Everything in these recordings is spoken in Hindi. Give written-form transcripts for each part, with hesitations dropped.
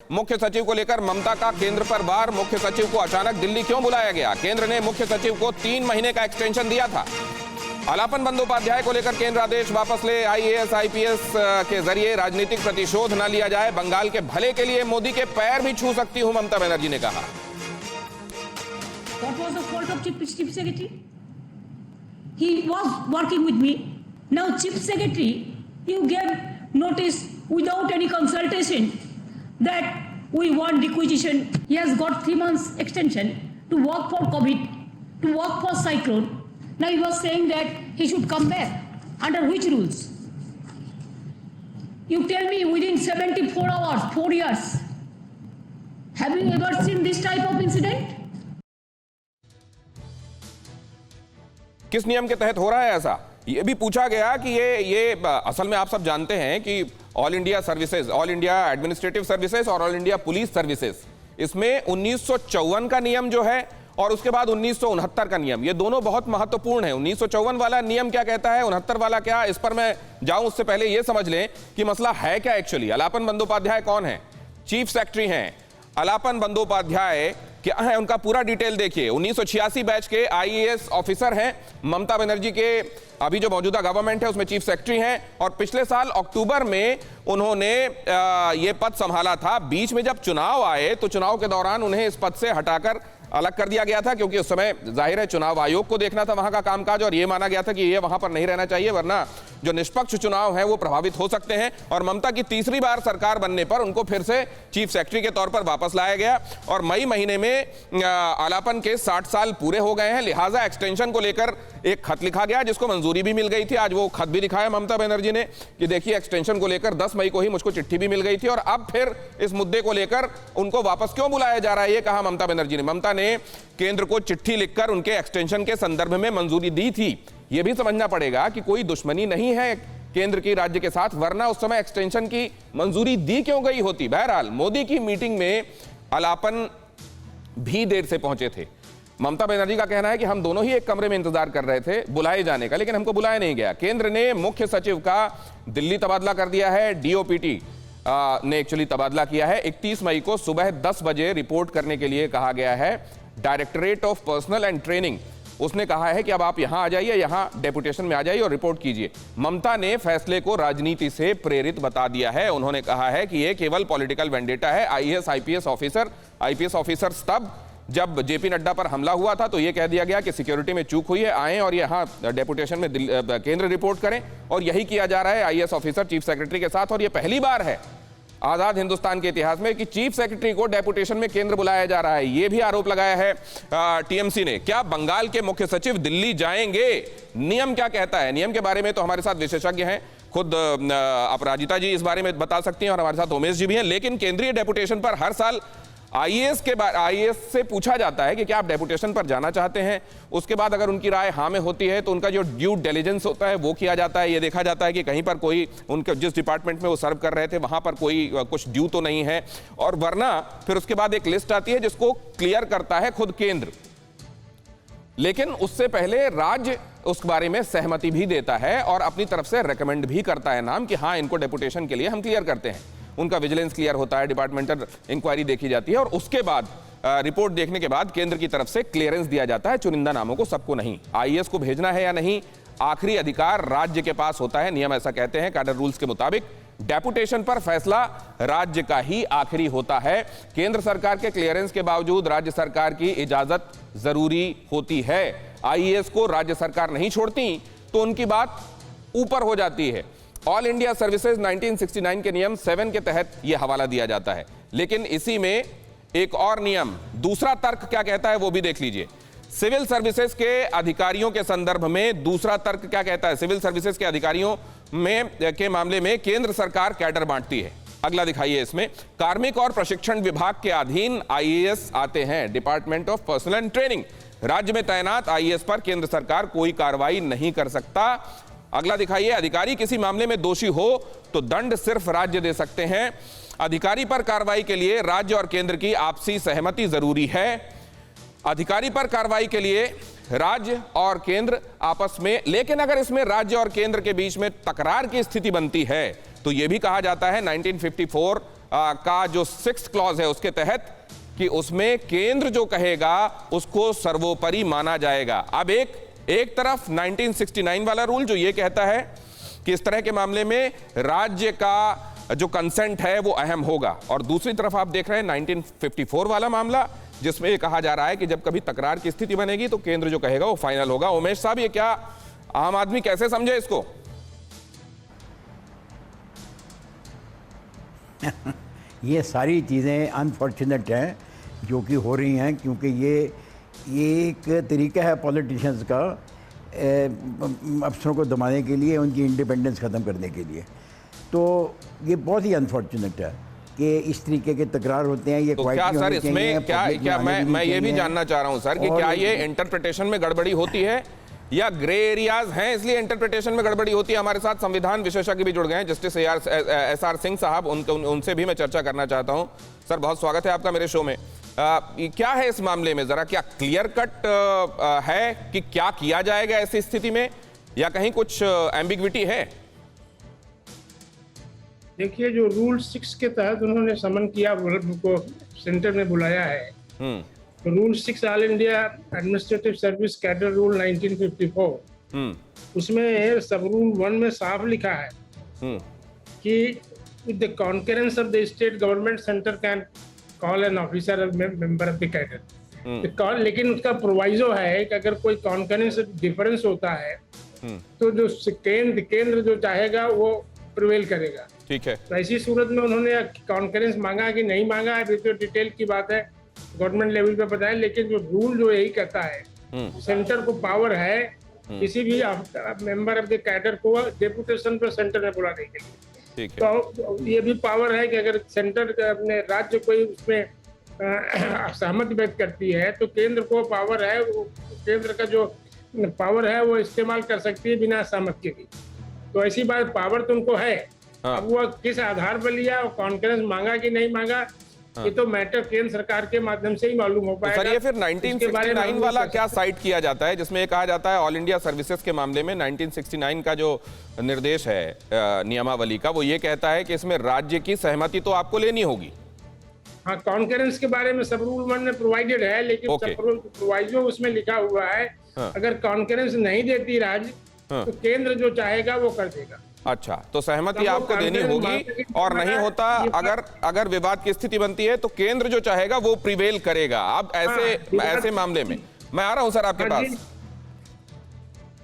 मुख्य सचिव को लेकर ममता का केंद्र पर वार। मुख्य सचिव को अचानक दिल्ली क्यों बुलाया गया? केंद्र ने मुख्य सचिव को 3 महीने का एक्सटेंशन दिया था। आलापन बंदोपाध्याय को लेकर केंद्र आदेश वापस ले। आईएएस आईपीएस के जरिए राजनीतिक प्रतिशोध न लिया जाए। बंगाल के भले के लिए मोदी के पैर भी छू सकती हूं, ममता बनर्जी ने कहा। What was the fault of Chief Secretary? He was working with me. Now Chief Secretary, you gave notice without any consultation that we want requisition. He has got 3 months extension to work for COVID, to work for cyclone. Now he was saying that he should come back. Under which rules? You tell me within 74 hours, 4 years. Have you ever seen this type of incident? किस नियम के तहत हो रहा है ऐसा? ये भी पूछा गया कि ये असल में आप सब जानते हैं कि all India services, all India administrative services और ऑल इंडिया पुलिस सर्विसेज, इसमें 1954 का नियम जो है और उसके बाद 1969 का नियम, ये दोनों बहुत महत्वपूर्ण है। 1954 वाला नियम क्या कहता है, 69 वाला क्या, इस पर मैं जाऊं उससे पहले ये समझ लें कि मसला है क्या एक्चुअली। आलापन बंदोपाध्याय कौन है? चीफ सेक्रेटरी हैं। आलापन बंदोपाध्याय क्या है, उनका पूरा डिटेल देखिए। 1986 बैच के आईएएस ऑफिसर हैं। ममता बनर्जी के अभी जो मौजूदा गवर्नमेंट है उसमें चीफ सेक्रेटरी हैं और पिछले साल अक्टूबर में उन्होंने ये पद संभाला था। बीच में जब चुनाव आए तो चुनाव के दौरान उन्हें इस पद से हटाकर अलग कर दिया गया था, क्योंकि उस समय जाहिर है चुनाव आयोग को देखना था वहां का कामकाज और ये माना गया था कि ये वहां पर नहीं रहना चाहिए, वरना जो निष्पक्ष चुनाव है वो प्रभावित हो सकते हैं। और ममता की तीसरी बार सरकार बनने पर उनको फिर से चीफ सेक्रेटरी के तौर पर वापस लाया गया और मई महीने में आलापन के 60 साल पूरे हो गए हैं, लिहाजा एक्सटेंशन को लेकर एक खत लिखा गया जिसको मंजूरी भी मिल गई थी। आज वो खत भी दिखाया ममता बनर्जी ने कि देखिए एक्सटेंशन को लेकर 10 मई को ही मुझको चिट्ठी भी मिल गई थी और अब फिर इस मुद्दे को लेकर उनको वापस क्यों बुलाया जा रहा है, ये कहा ममता बनर्जी ने। ममता ने केंद्र को चिट्ठी लिखकर उनके एक्सटेंशन के संदर्भ में मंजूरी दी थी। यह भी समझना पड़ेगा कि कोई दुश्मनी नहीं है केंद्र की राज्य के साथ, वरना उस समय एक्सटेंशन की मंजूरी दी क्यों गई होती। बहरहाल मोदी की मीटिंग में आलापन भी देर से पहुंचे थे। ममता बनर्जी का कहना है कि हम दोनों ही एक कमरे में इंतजार कर रहे थे बुलाए जाने का, लेकिन हमको बुलाया नहीं गया। केंद्र ने मुख्य सचिव का दिल्ली तबादला कर दिया है। डीओपीटी ने एक्चुअली तबादला किया है। 31 मई को सुबह 10 बजे रिपोर्ट करने के लिए कहा गया है। Directorate of personal and training, उसने कहा है कि अब आप यहां आ जाइए, यहां डेपुटेशन में आ जाइए और रिपोर्ट कीजिए। ममता ने फैसले को राजनीति से प्रेरित बता दिया है। उन्होंने कहा है कि यह केवल पॉलिटिकल वेंडेटा है। आईएएस आईपीएस ऑफिसर तब जब जेपी नड्डा पर हमला हुआ था तो यह कह दिया गया कि सिक्योरिटी में चूक हुई है, आए और यहां डेपुटेशन में केंद्र रिपोर्ट करें, और यही किया जा रहा है आईएएस ऑफिसर चीफ सेक्रेटरी के साथ। और यह पहली बार है आजाद हिंदुस्तान के इतिहास में कि चीफ सेक्रेटरी को डेपुटेशन में केंद्र बुलाया जा रहा है। यह भी आरोप लगाया है टीएमसी ने। क्या बंगाल के मुख्य सचिव दिल्ली जाएंगे? नियम क्या कहता है? नियम के बारे में तो हमारे साथ विशेषज्ञ हैं, खुद अपराजिता जी इस बारे में बता सकती हैं और हमारे साथ उमेश जी भी हैं। लेकिन केंद्रीय डेपुटेशन पर हर साल आईएएस से पूछा जाता है कि क्या आप डेपुटेशन पर जाना चाहते हैं। उसके बाद अगर उनकी राय हाँ में होती है तो उनका जो ड्यू डिलिजेंस होता है वो किया जाता है। ये देखा जाता है कि कहीं पर कोई उनके जिस डिपार्टमेंट में वो सर्व कर रहे थे वहां पर कोई कुछ ड्यू तो नहीं है, और वरना फिर उसके बाद एक लिस्ट आती है जिसको क्लियर करता है खुद केंद्र। लेकिन उससे पहले राज्य उस बारे में सहमति भी देता है और अपनी तरफ से रेकमेंड भी करता है नाम कि हाँ इनको डेपुटेशन के लिए हम क्लियर करते हैं। उनका विजिलेंस क्लियर होता है, डिपार्टमेंटल इंक्वायरी देखी जाती है और उसके बाद रिपोर्ट देखने के बाद केंद्र की तरफ से क्लियरेंस दिया जाता है। चुनिंदा नामों को, सबको नहीं। आईएएस को भेजना है या नहीं, आखिरी अधिकार राज्य के पास होता है। नियम ऐसा कहते हैं कैडर रूल्स के मुताबिक। डेपुटेशन पर फैसला राज्य का ही आखिरी होता है। केंद्र सरकार के क्लियरेंस के बावजूद राज्य सरकार की इजाजत जरूरी होती है। आईएएस को राज्य सरकार नहीं छोड़ती तो उनकी बात ऊपर हो जाती है। ऑल इंडिया सर्विसेज 1969 के नियम 7 के तहत यह हवाला दिया जाता है। लेकिन इसी में एक और नियम, दूसरा तर्क क्या कहता है वो भी देख लीजिए। सिविल सर्विसेज के अधिकारियों के संदर्भ में दूसरा तर्क क्या कहता है? सिविल सर्विसेज के अधिकारियों के मामले में केंद्र सरकार कैडर बांटती है। अगला दिखाइए। इसमें कार्मिक और प्रशिक्षण विभाग के अधीन आईएएस आते हैं। Department of personal and training, राज्य में तैनात आईएएस पर केंद्र सरकार कोई कार्रवाई नहीं कर सकता। अगला दिखाइए। अधिकारी किसी मामले में दोषी हो तो दंड सिर्फ राज्य दे सकते हैं। अधिकारी पर कार्रवाई के लिए राज्य और केंद्र की आपसी सहमति जरूरी है। अधिकारी पर कार्रवाई के लिए राज्य और केंद्र आपस में, लेकिन अगर इसमें राज्य और केंद्र के बीच में तकरार की स्थिति बनती है तो यह भी कहा जाता है 1954 का जो 6th क्लॉज है उसके तहत कि उसमें केंद्र जो कहेगा उसको सर्वोपरि माना जाएगा। अब एक तरफ 1969 वाला रूल जो ये कहता है कि इस तरह के मामले में राज्य का जो कंसेंट है वो अहम होगा, और दूसरी तरफ आप देख रहे हैं 1954 वाला मामला जिसमें ये कहा जा रहा है कि जब कभी तकरार की स्थिति बनेगी तो केंद्र जो कहेगा वो फाइनल होगा। उमेश साहब, ये क्या आम आदमी कैसे समझे इसको? ये सारी चीज़ें अनफॉर्चुनेट हैं जो कि हो रही हैं, क्योंकि ये एक तरीका है पॉलिटिशियंस का अफसरों को दबाने के लिए, उनकी इंडिपेंडेंस ख़त्म करने के लिए। तो ये बहुत ही अनफॉर्चुनेट है कि इस तरीके के तकरार होते हैं। ये तो क्या सर इसमें क्या मैं ये भी जानना चाह रहा हूं सर कि क्या ये इंटरप्रिटेशन में गड़बड़ी होती है या ग्रे एरियाज हैं इसलिए इंटरप्रिटेशन में गड़बड़ी होती है? हमारे साथ संविधान विशेषज्ञ भी जुड़ गए हैं, जस्टिस SR सिंह साहब, उनसे भी मैं चर्चा करना चाहता हूं। सर, बहुत स्वागत है आपका मेरे शो में। क्या है इस मामले में, जरा क्या क्लियर कट है कि क्या किया जाएगा ऐसी स्थिति में, या कहीं कुछ एम्बिग्विटी है? देखिए, जो रूल 6 के तहत उन्होंने समन किया, को सेंटर में बुलाया है। तो rule 6 all India administrative service cadre rule 1954, उसमें सब रूल 1 में साफ लिखा है कि with the concurrence of the state government centre can call an officer member of the cadre. लेकिन उसका प्रोवाइजो है कि अगर कोई कॉन्करेंस डिफरेंस होता है तो जो केंद्र जो चाहेगा वो प्रिवेल करेगा। ठीक है। तो ऐसी सूरत में उन्होंने कॉन्करेंस मांगा कि नहीं मांगा, अभी तो डिटेल की बात है, गवर्नमेंट लेवल पे बताया। लेकिन जो रूल जो यही कहता है, सेंटर को पावर है किसी भी मेंबर ऑफ द कैडर को डेपुटेशन पर सेंटर में बुलाने के लिए। तो ये भी पावर है कि अगर सेंटर अपने राज्य कोई उसमें सहमति व्यक्त करती है तो केंद्र को पावर है, वो केंद्र का जो पावर है वो इस्तेमाल कर सकती है बिना सहमति के। तो ऐसी बात पावर तो उनको है। अब वो किस आधार पर लिया और कॉन्फ्रेंस मांगा कि नहीं मांगा, ये तो मैटर केंद्र सरकार के माध्यम से ही मालूम हो पाएगा। सर, ये फिर 1969 वाला क्या साइट किया जाता है जिसमें ये कहा जाता है ऑल इंडिया सर्विसेज के मामले में 1969 का जो निर्देश है नियमावली का, वो ये कहता है कि इसमें राज्य की सहमति तो आपको लेनी होगी। हाँ, कॉन्करेंस के बारे में सब रूल 1 में प्रोवाइडेड है, लेकिन सब रूल प्रोवाइजो उसमें लिखा हुआ है अगर कॉन्करेंस नहीं देती राज्य तो केंद्र जो चाहेगा वो कर देगा। अच्छा, तो सहमति आपको देनी होगी, और नहीं होता अगर विवाद की स्थिति बनती है तो केंद्र जो चाहेगा वो प्रिवेल करेगा। अब ऐसे मामले में मैं आ रहा हूं सर आपके पास।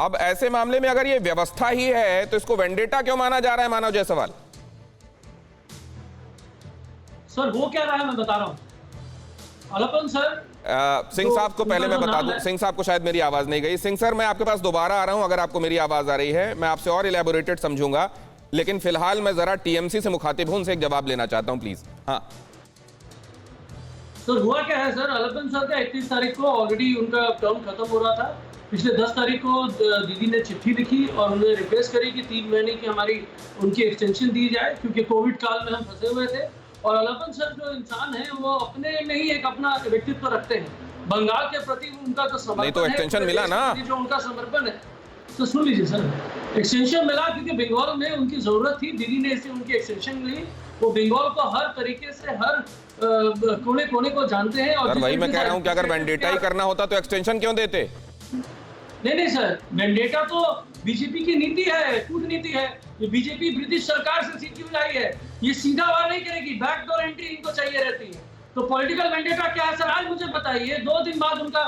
अब ऐसे मामले में अगर ये व्यवस्था ही है तो इसको वेंडेटा क्यों माना जा रहा है, मानव जायसवाल? सर वो क्या रहा है मैं बता रहा हूं। अलपन सर, सिंह साहब को पहले मैं बता दूं, सिंह साहब को शायद मेरी आवाज नहीं गई। सिंह सर, मैं आपके पास दोबारा आ रहा हूं, अगर आपको मेरी आवाज आ रही है मैं आपसे और इलेबोरेटेड समझूंगा, लेकिन फिलहाल मैं जरा टीएमसी से मुखातिब हूं, उनसे एक जवाब लेना चाहता हूं प्लीज। हाँ सर, हुआ क्या है सर, अलपन सर का 31 तारीख को ऑलरेडी उनका टर्म खत्म हो रहा था। पिछले 10 तारीख को दीदी ने चिट्ठी लिखी और उन्होंने रिक्वेस्ट करी कि 3 महीने की हमारी उनकी एक्सटेंशन दी जाए, क्योंकि कोविड काल में हम फंसे हुए थे। और अलपन सर जो इंसान है वो अपने में ही एक अपना व्यक्तित्व रखते हैं, बंगाल के प्रति उनका जो समर्पण है, तो एक्सटेंशन मिला ना, जो उनका समर्पण है। तो सुन लीजिए सर, एक्सटेंशन मिला क्योंकि बंगाल में उनकी जरूरत थी, दीदी ने इसे उनकी एक्सटेंशन ली। वो बंगाल को हर तरीके से हर कोने कोने को जानते हैं। और वही मैं कह रहा हूं कि अगर वेंडेटा ही करना होता तो एक्सटेंशन क्यों देते? नहीं सर, वेंडेटा तो बीजेपी की नीति है, कूटनीति है। ये बीजेपी ब्रिटिश सरकार से सीखी हुई है, ये सीधा वार नहीं करेगी, बैकडोर एंट्री इनको चाहिए रहती है। तो पॉलिटिकल वेंडेटा क्या है सर, आज मुझे बताइए। 2 दिन बाद उनका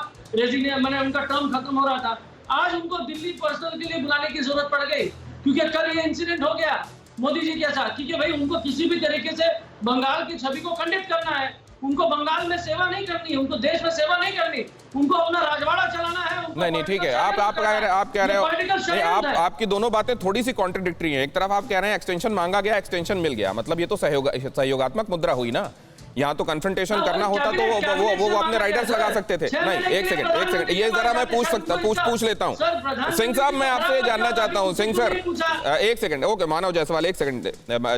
उनका टर्म खत्म हो रहा था, आज उनको दिल्ली पर्सनल के लिए बुलाने की जरूरत पड़ गई क्योंकि कल ये इंसिडेंट हो गया मोदी जी के साथ। क्योंकि भाई उनको किसी भी तरीके से बंगाल की छवि को खंडित करना है, उनको बंगाल में सेवा नहीं करनी है, उनको देश में सेवा नहीं करनी, उनको अपना राजवाड़ा चलाना है। नहीं ठीक है, आप कह रहे हो, आपकी दोनों बातें थोड़ी सी कॉन्ट्रडिक्टरी हैं। एक तरफ आप कह रहे हैं एक्सटेंशन मांगा गया, एक्सटेंशन मिल गया, मतलब ये तो सहयोगात्मक मुद्रा हुई ना। यहाँ तो कन्फ्रंटेशन करना होता तो वो अपने राइडर्स लगा सकते थे। नहीं, एक सेकंड, ये जरा मैं पूछ लेता हूँ। सिंह साहब, मैं आपसे जानना चाहता हूँ, सिंह सर एक सेकंड, ओके मानव जायसवाल एक सेकंड,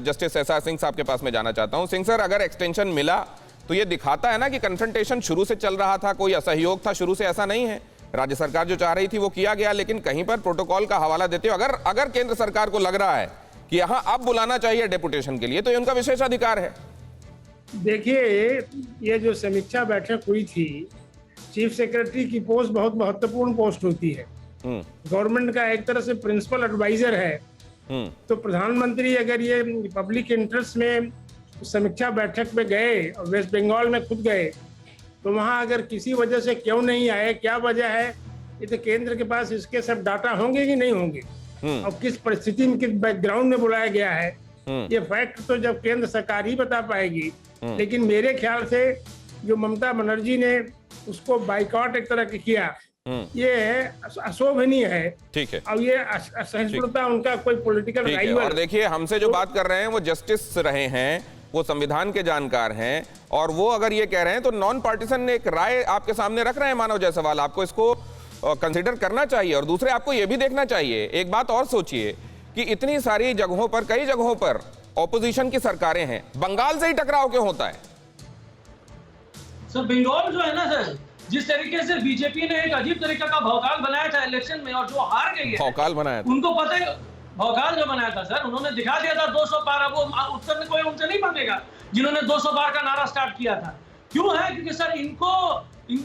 जस्टिस SR सिंह साहब के पास में जाना चाहता हूँ। सिंह सर, अगर एक्सटेंशन मिला तो ये दिखाता है ना कि कन्फ्रंटेशन शुरू से चल रहा था, कोई असहयोग था शुरू से, ऐसा नहीं है। राज्य सरकार जो चाह रही थी वो किया गया, लेकिन कहीं पर प्रोटोकॉल का हवाला देते हो अगर केंद्र सरकार को लग रहा है कि यहाँ अब बुलाना चाहिए डेपुटेशन के लिए तो ये उनका विशेष अधिकार है। देखिए, ये जो समीक्षा बैठक हुई थी, चीफ सेक्रेटरी की पोस्ट बहुत महत्वपूर्ण पोस्ट होती है। गवर्नमेंट का एक तरह से प्रिंसिपल एडवाइजर है। तो प्रधानमंत्री अगर ये पब्लिक इंटरेस्ट में समीक्षा बैठक में गए और वेस्ट बंगाल में खुद गए, तो वहां अगर किसी वजह से क्यों नहीं आए, क्या वजह है, ये तो केंद्र के पास इसके सब डाटा होंगे कि नहीं होंगे, और किस परिस्थिति में, किस बैकग्राउंड में बुलाया गया है, ये फैक्ट तो जब केंद्र सरकार ही बता पाएगी। लेकिन मेरे ख्याल से जो ममता बनर्जी ने उसको बाइकआउट एक तरह की किया, ये अशोभनीय है। ठीक है। अब ये असहिष्णुता उनका कोई पॉलिटिकल ठीक है। राइवल। और देखिए, हमसे जो बात कर रहे हैं वो जस्टिस रहे हैं, वो संविधान के जानकार हैं, और वो अगर ये कह रहे हैं तो नॉन पार्टीसन एक राय आपके सामने रख रहे हैं मानव जायसवाल। आपको इसको कंसीडर करना चाहिए। और दूसरे, आपको ये भी देखना चाहिए, एक बात और सोचिए कि इतनी सारी जगहों पर, कई जगहों पर ऑपोजिशन की सरकारें हैं, बंगाल से ही टकराव क्यों होता है? सर, बंगाल जो है ना सर, जिस तरीके से बीजेपी ने एक अजीब तरीके का भौकाल बनाया था इलेक्शन में, और जो हार गई है, भौकाल बनाया था, उनको पता है भौकाल जो बनाया था सर, उन्होंने दिखा दिया था 200 पार। अब वो उत्तर में कोई उनसे नहीं मांगेगा जिन्होंने 200 पार का नारा स्टार्ट किया था। क्यों है? क्योंकि सर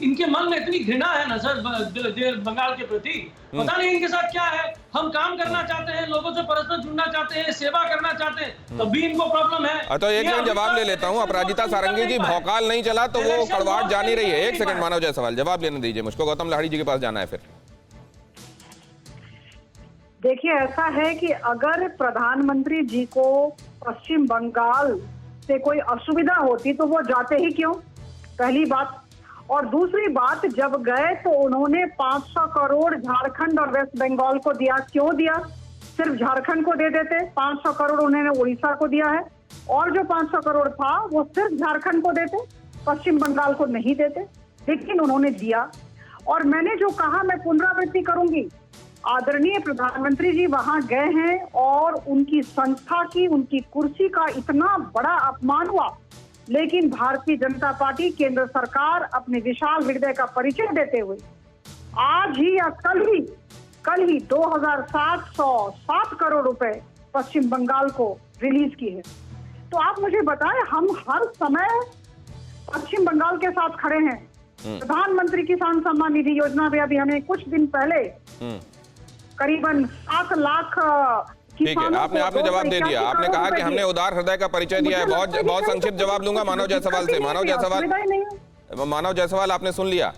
इनके मन में इतनी घृणा है ना सर बंगाल के प्रति, पता नहीं इनके साथ क्या है। हम काम करना चाहते हैं, लोगों से परस्पर जुड़ना चाहते हैं, सेवा करना चाहते हैं, तब भी इनको प्रॉब्लम है। तो एक मिनट जवाब ले लेता हूं। अपराजिता सारंगी जी, भौकाल नहीं चला तो वो कड़वाहट जा नहीं रही है। एक सेकंड मानव जायसवाल, जवाब लेने दीजिए मुझको। गौतम लाहिड़ी जी के पास जाना है फिर। देखिए, ऐसा है कि अगर प्रधानमंत्री जी को पश्चिम बंगाल से कोई असुविधा होती तो वो जाते ही क्यों, पहली बात। और दूसरी बात, जब गए तो उन्होंने 500 करोड़ झारखंड और वेस्ट बंगाल को दिया। क्यों दिया? सिर्फ झारखंड को दे देते। 500 करोड़ उन्होंने उड़ीसा को दिया है, और जो 500 करोड़ था वो सिर्फ झारखंड को देते, पश्चिम बंगाल को नहीं देते, लेकिन उन्होंने दिया। और मैंने जो कहा, मैं पुनरावृत्ति करूंगी, आदरणीय प्रधानमंत्री जी वहां गए हैं और उनकी संस्था की, उनकी कुर्सी का इतना बड़ा अपमान हुआ, लेकिन भारतीय जनता पार्टी, केंद्र सरकार अपने विशाल हृदय का परिचय देते हुए आज ही या कल ही 2707 करोड़ रुपए पश्चिम बंगाल को रिलीज की है। तो आप मुझे बताएं, हम हर समय पश्चिम बंगाल के साथ खड़े हैं। प्रधानमंत्री किसान सम्मान निधि योजना में अभी हमें कुछ दिन पहले करीबन 7 लाख ठीक है, आपने जवाब दे दिया। आपने कहा कि हमने उदार हृदय का परिचय दिया है। बहुत संक्षिप्त जवाब लूंगा मानव जायसवाल से। मानव जायसवाल, आपने सुन लिया,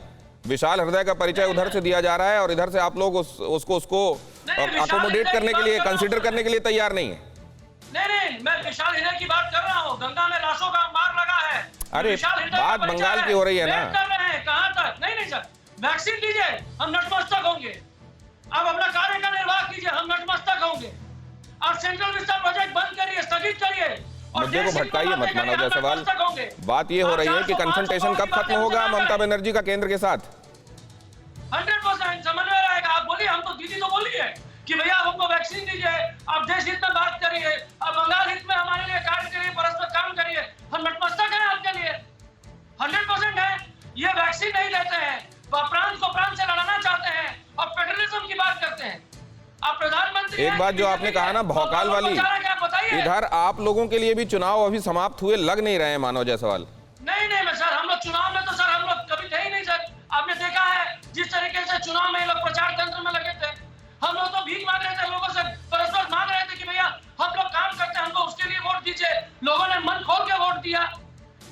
विशाल हृदय का परिचय उधर से दिया जा रहा है और इधर से आप लोग उसको अकोमोडेट करने के लिए, कंसीडर करने के लिए तैयार नहीं है। नहीं, मैं विशाल हृदय की बात कर रहा हूँ। गंगा में लाशों का अंबार लगा है। अरे बात बंगाल की हो रही है ना। कहाँ तक? नहीं सर, वैक्सीन लीजिए, हम नतमस्तक होंगे। अब अपना कार्य का निर्वाह कीजिए, हम नतमस्तक होंगे। और सेंट्रल विस्टा प्रोजेक्ट बंद करिए, स्थगित करिए, और मुद्दे को भटकाइए मत मानव जायसवाल। बात ये हो रही है कि कन्फ्रंटेशन कब खत्म होगा ममता बनर्जी का केंद्र के साथ? 100% समन्वय रहेगा। आप बोलिए, हम तो दीदी तो बोली है कि भैया हमको वैक्सीन दीजिए, आप देश हित में बात करिए, आप बंगाल हित में हमारे लिए कार्य करिए, परस्पर काम करिए। हम नतमस्तक हैं आपके लिए, 100% है। ये वैक्सीन नहीं लेते हैं, प्रांत को प्रांत से लड़ाना चाहते हैं और फेडरलिज्म की बात करते हैं। आप प्रधानमंत्री, एक बात जो आपने कहा ना भौकाल वाली, इधर आप लोगों के लिए भी चुनाव अभी समाप्त हुए लग नहीं रहे हैं मानव जायसवाल। नहीं सर, हम लोग चुनाव में तो सर हम लोग कभी थे ही नहीं सर। आपने देखा है जिस तरीके से चुनाव में लोग प्रचार तंत्र में लगे थे। हम लोग तो भीख मांग रहे थे, लोगों से परस्पर मांग रहे थे कि भैया हम लोग काम करते हैं, हमको उसके लिए वोट दीजिए। लोगों ने मन खोल के वोट दिया।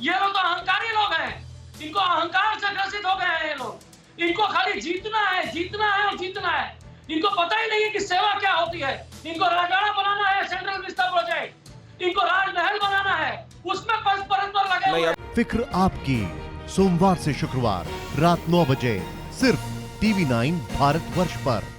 ये लोग तो अहंकारी लोग हैं, इनको अहंकार से ग्रसित हो गए हैं ये लोग। इनको खाली जीतना है और जीतना है। इनको पता ही नहीं है कि सेवा क्या होती है। इनको राजवाड़ा बनाना है, सेंट्रल विस्टा प्रोजेक्ट, इनको राजमहल बनाना है, उसमें परस्पर लगे हुए। फिक्र आपकी, सोमवार से शुक्रवार रात 9 बजे सिर्फ TV9 भारतवर्ष पर।